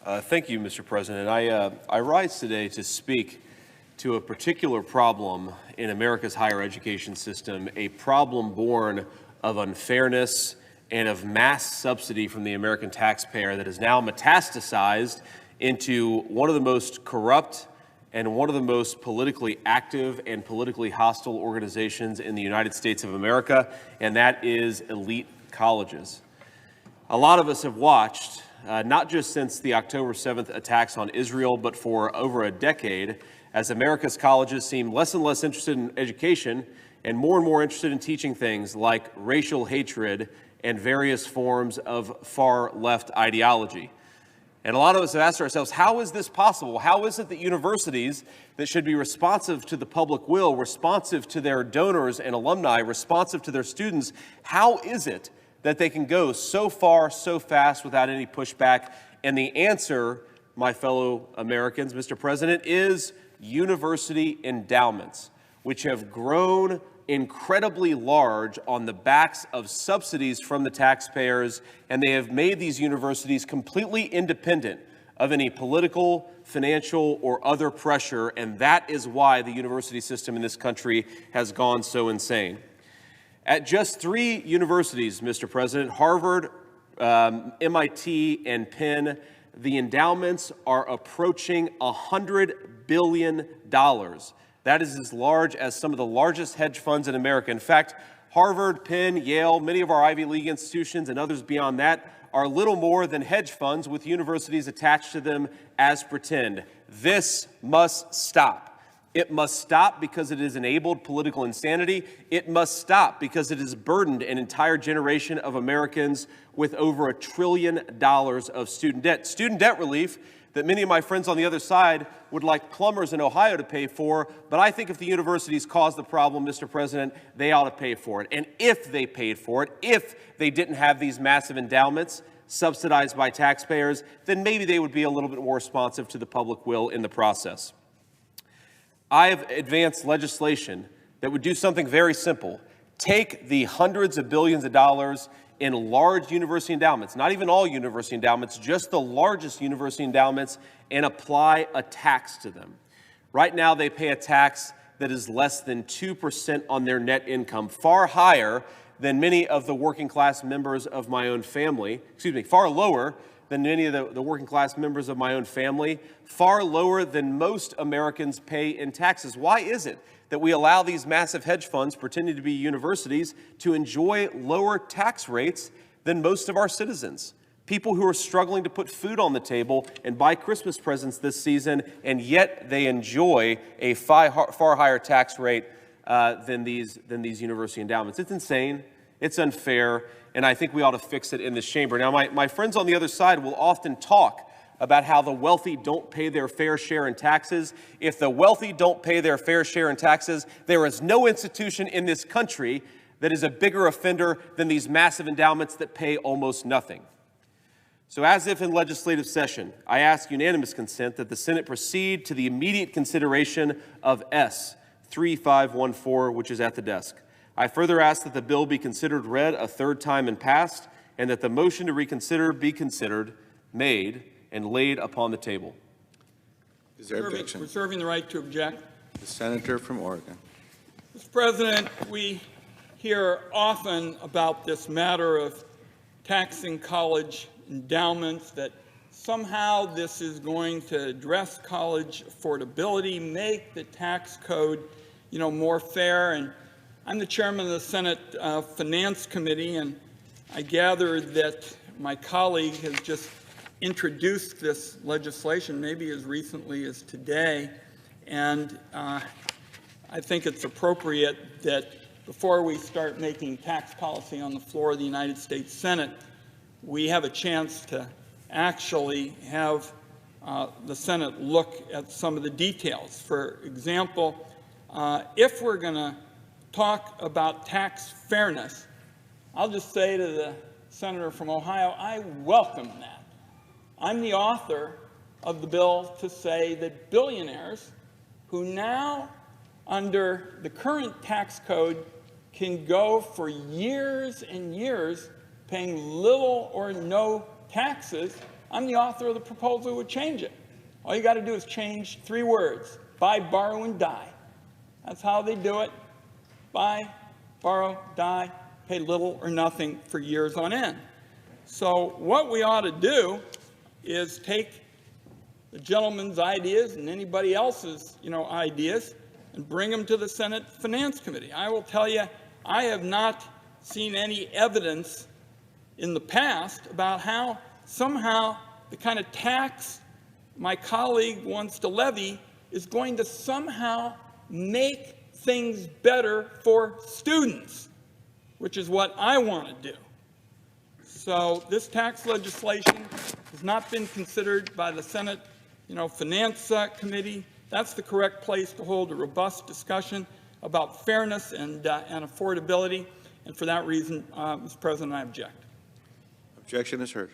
Thank you, Mr. President. I rise today to speak to a particular problem in America's higher education system, a problem born of unfairness and of mass subsidy from the American taxpayer that has now metastasized into one of the most corrupt and one of the most politically active and politically hostile organizations in the United States of America, and that is elite colleges. A lot of us have watched, not just since the October 7th attacks on Israel, but for over a decade, as America's colleges seem less and less interested in education and more interested in teaching things like racial hatred and various forms of far-left ideology. And a lot of us have asked ourselves, how is this possible? How is it that universities that should be responsive to the public will, responsive to their donors and alumni, responsive to their students, how is it that they can go so far, so fast without any pushback? And the answer, my fellow Americans, Mr. President, is university endowments, which have grown incredibly large on the backs of subsidies from the taxpayers, and they have made these universities completely independent of any political, financial, or other pressure, and that is why the university system in this country has gone so insane. At just 3 universities, Mr. President, Harvard, MIT, and Penn, the endowments are approaching $100 billion. That is as large as some of the largest hedge funds in America. In fact, Harvard, Penn, Yale, many of our Ivy League institutions and others beyond that are little more than hedge funds with universities attached to them as pretend. This must stop. It must stop because it has enabled political insanity. It must stop because it has burdened an entire generation of Americans with over $1 trillion of student debt. Student debt relief that many of my friends on the other side would like plumbers in Ohio to pay for, but I think if the universities caused the problem, Mr. President, they ought to pay for it. And if they paid for it, if they didn't have these massive endowments subsidized by taxpayers, then maybe they would be a little bit more responsive to the public will in the process. I have advanced legislation that would do something very simple. Take the hundreds of billions of dollars in large university endowments, not even all university endowments, just the largest university endowments, and apply a tax to them. Right now, they pay a tax that is less than 2% on their net income, far higher than many of the working class members of my own family, far lower than many of the working class members of my own family, far lower than most Americans pay in taxes. Why is it that we allow these massive hedge funds pretending to be universities to enjoy lower tax rates than most of our citizens? People who are struggling to put food on the table and buy Christmas presents this season, and yet they enjoy a far higher tax rate than these university endowments. It's insane. It's unfair. And I think we ought to fix it in this chamber. Now, my friends on the other side will often talk about how the wealthy don't pay their fair share in taxes. If the wealthy don't pay their fair share in taxes, there is no institution in this country that is a bigger offender than these massive endowments that pay almost nothing. So as if in legislative session, I ask unanimous consent that the Senate proceed to the immediate consideration of S 3514, which is at the desk. I further ask that the bill be considered read a third time and passed, and that the motion to reconsider be considered, made, and laid upon the table. Is there objection? Reserving the right to object. The senator from Oregon. Mr. President, we hear often about this matter of taxing college endowments, that somehow this is going to address college affordability, make the tax code, more fair. And I'm the chairman of the Senate Finance Committee, and I gather that my colleague has just introduced this legislation maybe as recently as today, and I think it's appropriate that before we start making tax policy on the floor of the United States Senate, we have a chance to actually have the Senate look at some of the details. For example, if we're going to talk about tax fairness, I'll just say to the senator from Ohio, I welcome that. I'm the author of the bill to say that billionaires who now, under the current tax code, can go for years and years paying little or no taxes I'm the author of the proposal that would change it. All you got to do is change 3 words: buy, borrow, and die. That's how they do it. Buy, borrow, die, pay little or nothing for years on end. So what we ought to do is take the gentleman's ideas and anybody else's, ideas and bring them to the Senate Finance Committee. I will tell you, I have not seen any evidence in the past about how somehow the kind of tax my colleague wants to levy is going to somehow make things better for students, which is what I want to do. So this tax legislation has not been considered by the Senate, Finance Committee. That's the correct place to hold a robust discussion about fairness and affordability. And for that reason, Mr. President, I object. Objection is heard.